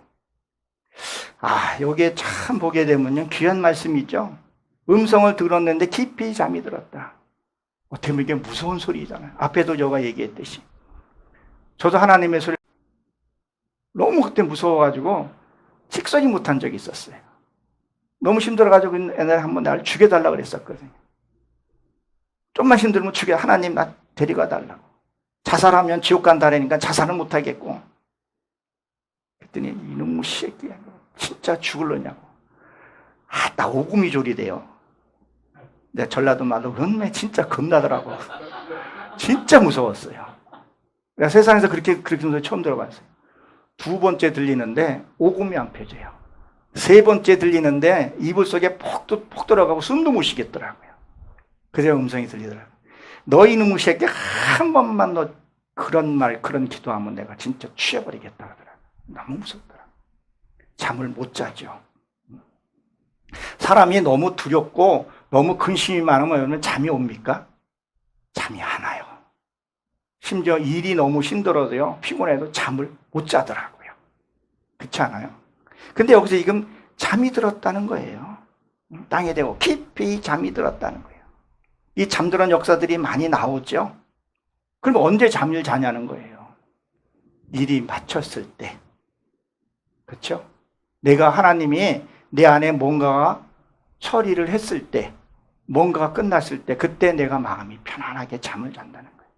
여기에 참 보게 되면요, 귀한 말씀이죠. 음성을 들었는데 깊이 잠이 들었다. 어떻게 보면 이게 무서운 소리잖아요. 앞에도 제가 얘기했듯이. 저도 하나님의 소리 너무 그때 무서워가지고 식사지 못한 적이 있었어요. 너무 힘들어가지고 옛날에 한번 나를 죽여달라고 그랬었거든요. 좀만 힘들면 하나님 나 데리고 달라고. 자살하면 지옥 간다라니까 자살은 못하겠고. 그랬더니 이놈의 새끼야, 진짜 죽을려냐고. 나 오금이 조리돼요. 내가 전라도 말로 은매 진짜 겁나더라고. 진짜 무서웠어요. 내가 세상에서 그렇게 소리 처음 들어봤어요. 두 번째 들리는데 오금이 안 펴져요. 세 번째 들리는데 이불 속에 폭 들어가고 숨도 못 쉬겠더라고요. 그래야 음성이 들리더라고요. 너 이놈의 새끼 한 번만 너 그런 기도하면 내가 진짜 취해버리겠다 하더라고요. 너무 무섭더라고요. 잠을 못 자죠. 사람이 너무 두렵고 너무 근심이 많으면 잠이 옵니까? 잠이 안 와요. 심지어 일이 너무 힘들어도요, 피곤해도 잠을 못 자더라고요. 그렇지 않아요? 근데 여기서 지금 잠이 들었다는 거예요. 땅에 대고 깊이 잠이 들었다는 거예요. 이 잠들은 역사들이 많이 나오죠. 그럼 언제 잠을 자냐는 거예요. 일이 마쳤을 때. 그렇죠? 내가 하나님이 내 안에 뭔가가 처리를 했을 때, 뭔가가 끝났을 때, 그때 내가 마음이 편안하게 잠을 잔다는 거예요.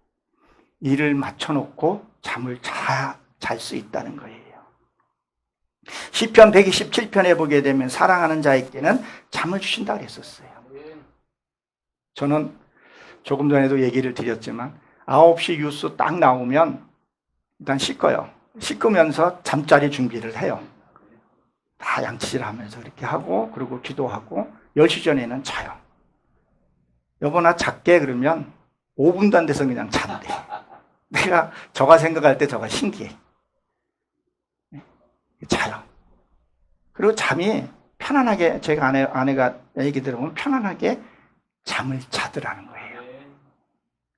일을 맞춰놓고 잠을 잘 수 있다는 거예요. 시편 127편에 보게 되면 사랑하는 자에게는 잠을 주신다 그랬었어요. 저는 조금 전에도 얘기를 드렸지만 9시 뉴스 딱 나오면 일단 씻어요. 씻으면서 잠자리 준비를 해요. 다 양치질하면서 이렇게 하고, 그리고 기도하고 10시 전에는 자요. 여보나 작게 그러면 5분도 안 돼서 그냥 잔대. 내가 저가 생각할 때 저가 신기해. 자요. 그리고 잠이 편안하게, 제가 아내가 얘기 들어보면 편안하게 잠을 자더라는 거예요.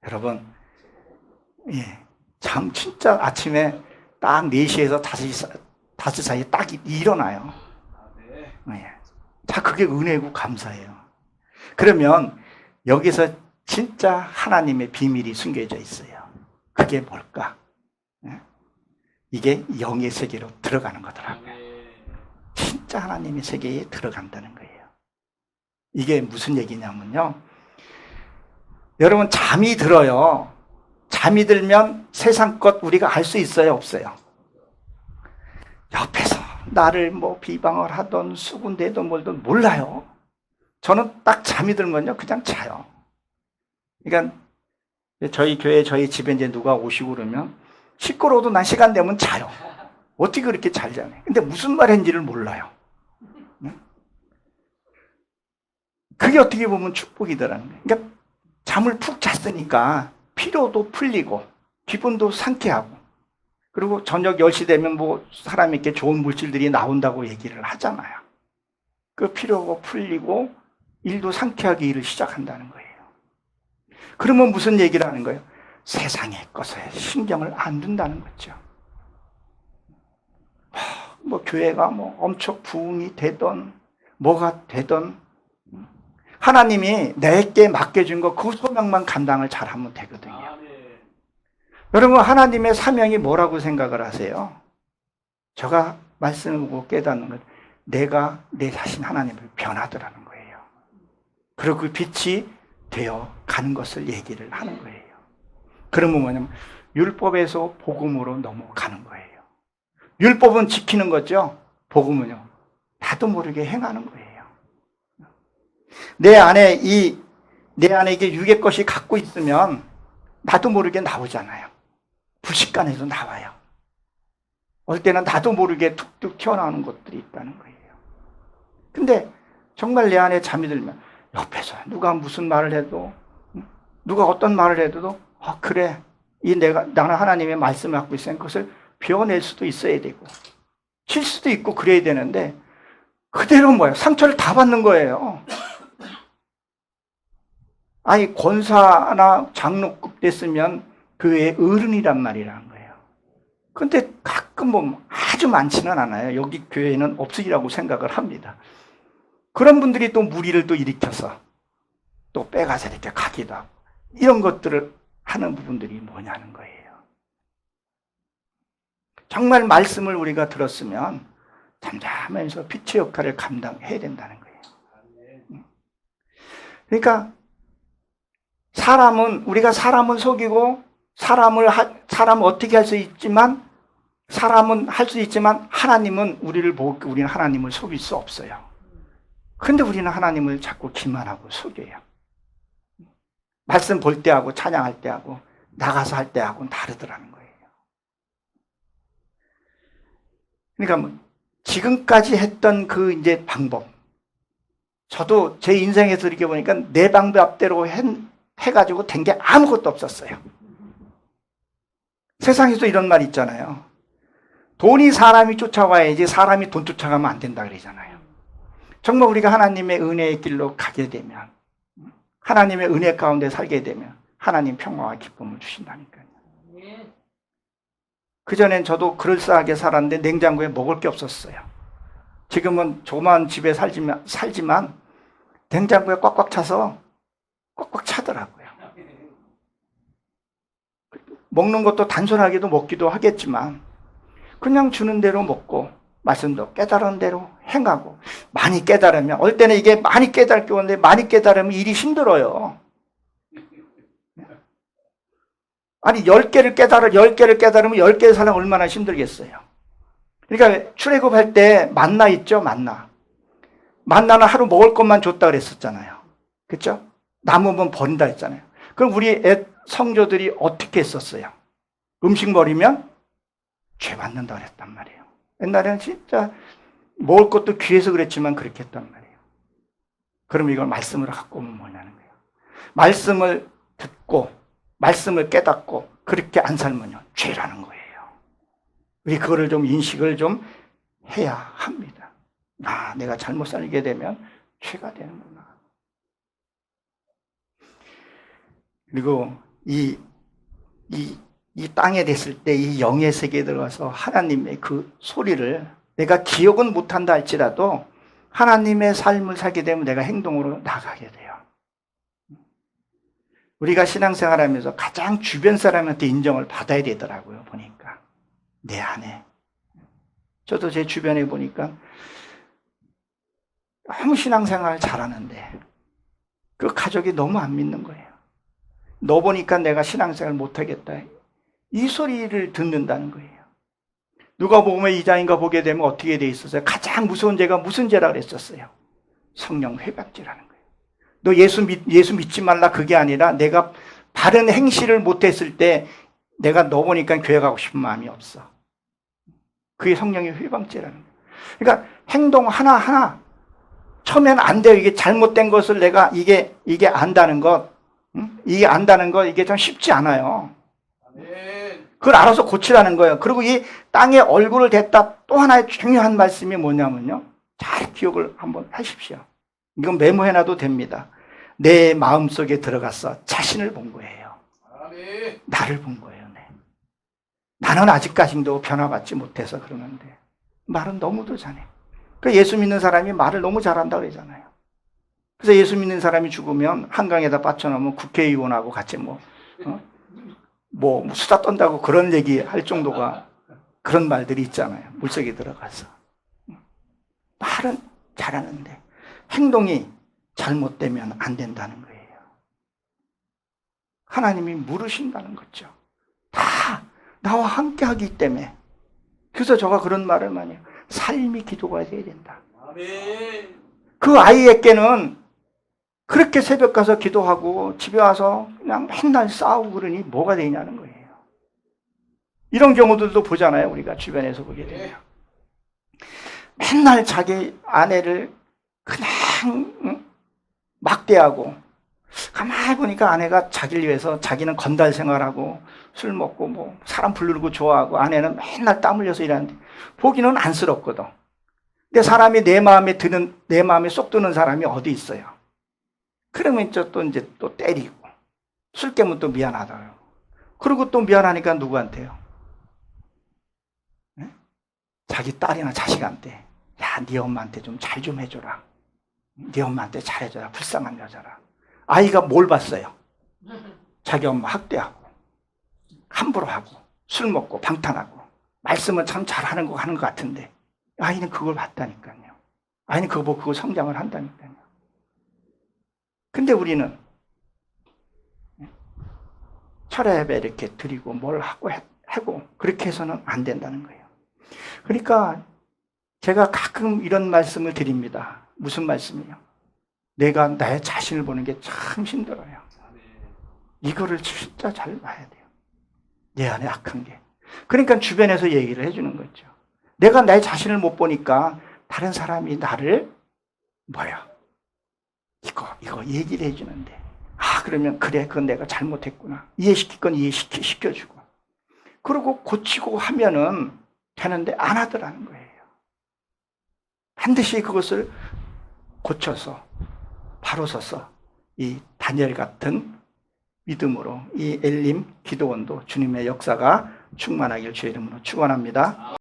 여러분, 잠 진짜 아침에 딱 4시에서 5시 사이에 딱 일어나요. 자, 그게 은혜고 감사해요. 그러면 여기서 진짜 하나님의 비밀이 숨겨져 있어요. 그게 뭘까? 이게 영의 세계로 들어가는 거더라고요. 진짜 하나님의 세계에 들어간다는 거예요. 이게 무슨 얘기냐면요, 여러분, 잠이 들어요. 잠이 들면 세상 것 우리가 알 수 있어요, 없어요? 옆에서 나를 비방을 하던 수군대든 뭘든 몰라요. 저는 딱 잠이 들면요, 그냥 자요. 그러니까 저희 교회, 저희 집에 이제 누가 오시고 그러면 시끄러워도 난 시간 되면 자요. 어떻게 그렇게 잘 자네? 근데 무슨 말 했는지를 몰라요. 그게 어떻게 보면 축복이더라는 거예요. 그러니까 잠을 푹 잤으니까 피로도 풀리고 기분도 상쾌하고, 그리고 저녁 10시 되면 뭐 사람에게 좋은 물질들이 나온다고 얘기를 하잖아요. 그 피로가 풀리고 일도 상쾌하게 일을 시작한다는 거예요. 그러면 무슨 얘기를 하는 거예요? 세상의 것에 신경을 안 둔다는 거죠. 뭐 교회가 뭐 엄청 부흥이 되던 뭐가 되던 하나님이 내게 맡겨준 거 그 소명만 감당을 잘하면 되거든요. 여러분, 하나님의 사명이 뭐라고 생각을 하세요? 제가 말씀을 보고 깨닫는 건 내가 내 자신 하나님을 변하더라는 거예요. 그리고 그 빛이 되어 가는 것을 얘기를 하는 거예요. 그러면 뭐냐면 율법에서 복음으로 넘어가는 거예요. 율법은 지키는 거죠. 복음은요, 나도 모르게 행하는 거예요. 내 안에 이게 육의 것이 갖고 있으면 나도 모르게 나오잖아요. 불식간에도 나와요. 어떨 때는 나도 모르게 툭툭 튀어나오는 것들이 있다는 거예요. 근데 정말 내 안에 잠이 들면 옆에서 누가 무슨 말을 해도, 누가 어떤 말을 해도 그래, 나는 하나님의 말씀을 갖고 있으니까 그것을 배워낼 수도 있어야 되고 칠 수도 있고 그래야 되는데 그대로 뭐예요? 상처를 다 받는 거예요. 아니, 권사나 장로급 됐으면 그의 어른이란 말이라는 거예요. 근데 가끔 보면 아주 많지는 않아요. 여기 교회에는 없으리라고 생각을 합니다. 그런 분들이 또 무리를 또 일으켜서 또 빼가서 이렇게 가기도 하고 이런 것들을 하는 부분들이 뭐냐는 거예요. 정말 말씀을 우리가 들었으면 잠잠하면서 빛의 역할을 감당해야 된다는 거예요. 그러니까 우리가 사람은 속이고 사람을 어떻게 할 수 있지만, 사람은 할 수 있지만 하나님은 우리를 보고 우리는 하나님을 속일 수 없어요. 근데 우리는 하나님을 자꾸 기만하고 속여요. 말씀 볼 때하고 찬양할 때하고 나가서 할 때하고는 다르더라는 거예요. 그러니까 뭐 지금까지 했던 그 이제 방법, 저도 제 인생에서 이렇게 보니까 내 방법대로 해가지고 된 게 아무것도 없었어요. 세상에서 이런 말 있잖아요. 돈이 사람이 쫓아와야지 사람이 돈 쫓아가면 안 된다 그러잖아요. 정말 우리가 하나님의 은혜의 길로 가게 되면, 하나님의 은혜 가운데 살게 되면 하나님 평화와 기쁨을 주신다니까요. 그전엔 저도 그럴싸하게 살았는데 냉장고에 먹을 게 없었어요. 지금은 조그만 집에 살지만 냉장고에 꽉꽉 차더라고요. 먹는 것도 단순하게도 먹기도 하겠지만 그냥 주는 대로 먹고 말씀도 깨달은 대로 행하고, 많이 깨달으면, 어떨 때는 이게 많이 깨달게 오는데 많이 깨달으면 일이 힘들어요. 아니 10개를 깨달으면 10개를 살면 얼마나 힘들겠어요. 그러니까 출애굽할 때 만나 있죠. 만나는 하루 먹을 것만 줬다 그랬었잖아요. 그렇죠? 남으면 버린다 했잖아요. 그럼 우리 성조들이 어떻게 했었어요? 음식 버리면 죄 받는다 그랬단 말이에요. 옛날에는 진짜 먹을 것도 귀해서 그랬지만 그렇게 했단 말이에요. 그럼 이걸 말씀으로 갖고 오면 뭐냐는 거예요. 말씀을 듣고 말씀을 깨닫고 그렇게 안 살면요, 죄라는 거예요. 우리 그거를 좀 인식을 좀 해야 합니다. 내가 잘못 살게 되면 죄가 되는구나. 그리고 이 땅에 됐을 때 이 영의 세계에 들어가서 하나님의 그 소리를 내가 기억은 못한다 할지라도 하나님의 삶을 살게 되면 내가 행동으로 나가게 돼요. 우리가 신앙생활하면서 가장 주변 사람한테 인정을 받아야 되더라고요. 보니까 내 안에, 저도 제 주변에 보니까 너무 신앙생활 잘하는데 그 가족이 너무 안 믿는 거예요. 너 보니까 내가 신앙생활 못하겠다, 이 소리를 듣는다는 거예요. 누가 보면 이자인가 보게 되면 어떻게 돼 있었어요? 가장 무서운 죄가 무슨 죄라 그랬었어요? 성령 회박죄라는 거예요. 너 예수 믿지 말라 그게 아니라 내가 바른 행실을 못했을 때 내가 너 보니까 교회 가고 싶은 마음이 없어. 그게 성령의 회방죄라는 거예요. 그러니까 행동 하나하나 처음엔 안 돼요. 이게 잘못된 것을 내가 이게 안다는 것, 이게 안다는 것 이게 참 쉽지 않아요. 아멘. 그걸 알아서 고치라는 거예요. 그리고 이 땅에 얼굴을 댔다 또 하나의 중요한 말씀이 뭐냐면요. 잘 기억을 한번 하십시오. 이건 메모해놔도 됩니다. 내 마음속에 들어가서 자신을 본 거예요. 아멘. 나를 본 거예요. 네. 나는 아직까지도 변화받지 못해서 그러는데 말은 너무도 잘해. 그 예수 믿는 사람이 말을 너무 잘한다 그러잖아요. 그래서 예수 믿는 사람이 죽으면 한강에다 빠쳐놓으면 국회의원하고 같이 뭐 수다 떤다고 그런 얘기 할 정도가 그런 말들이 있잖아요. 물속에 들어가서. 말은 잘하는데 행동이 잘못되면 안 된다는 거예요. 하나님이 물으신다는 거죠. 다 나와 함께 하기 때문에. 그래서 제가 그런 말을 많이 해요. 삶이 기도가 돼야 된다. 아멘. 그 아이에게는 그렇게 새벽 가서 기도하고 집에 와서 그냥 맨날 싸우고 그러니 뭐가 되냐는 거예요. 이런 경우들도 보잖아요. 우리가 주변에서 보게 되면. 맨날 자기 아내를 그냥 막대하고 가만히 보니까 아내가 자기를 위해서 자기는 건달 생활하고 술 먹고 뭐 사람 부르고 좋아하고 아내는 맨날 땀 흘려서 일하는데 보기는 안쓰럽거든. 근데 사람이 내 마음에 쏙 드는 사람이 어디 있어요? 그러면 또 때리고 술 깨면 또 미안하다. 그리고 또 미안하니까 누구한테요? 네? 자기 딸이나 자식한테 야, 네 엄마한테 좀 잘 좀 해줘라. 네 엄마한테 잘해줘라. 불쌍한 여자라. 아이가 뭘 봤어요? 자기 엄마 학대하고 함부로 하고 술 먹고 방탕하고 말씀은 참 잘하는 거 하는 것 같은데 아이는 그걸 봤다니까요. 아이는 그거 보고 그거 성장을 한다니까요. 근데 우리는 철야 예배 이렇게 드리고 뭘 하고 그렇게 해서는 안 된다는 거예요. 그러니까 제가 가끔 이런 말씀을 드립니다. 무슨 말씀이요? 내가 나의 자신을 보는 게 참 힘들어요. 이거를 진짜 잘 봐야 돼요. 내 안에 악한 게. 그러니까 주변에서 얘기를 해주는 거죠. 내가 내 자신을 못 보니까 다른 사람이 나를 이거 얘기를 해주는데 그러면 그래 그건 내가 잘못했구나. 이해시킬 건 이해시켜주고 그리고 고치고 하면은 되는데 안 하더라는 거예요. 반드시 그것을 고쳐서 바로 서서 이 다니엘 같은 믿음으로 이 엘림 기도원도 주님의 역사가 충만하길 주의 이름으로 축원합니다.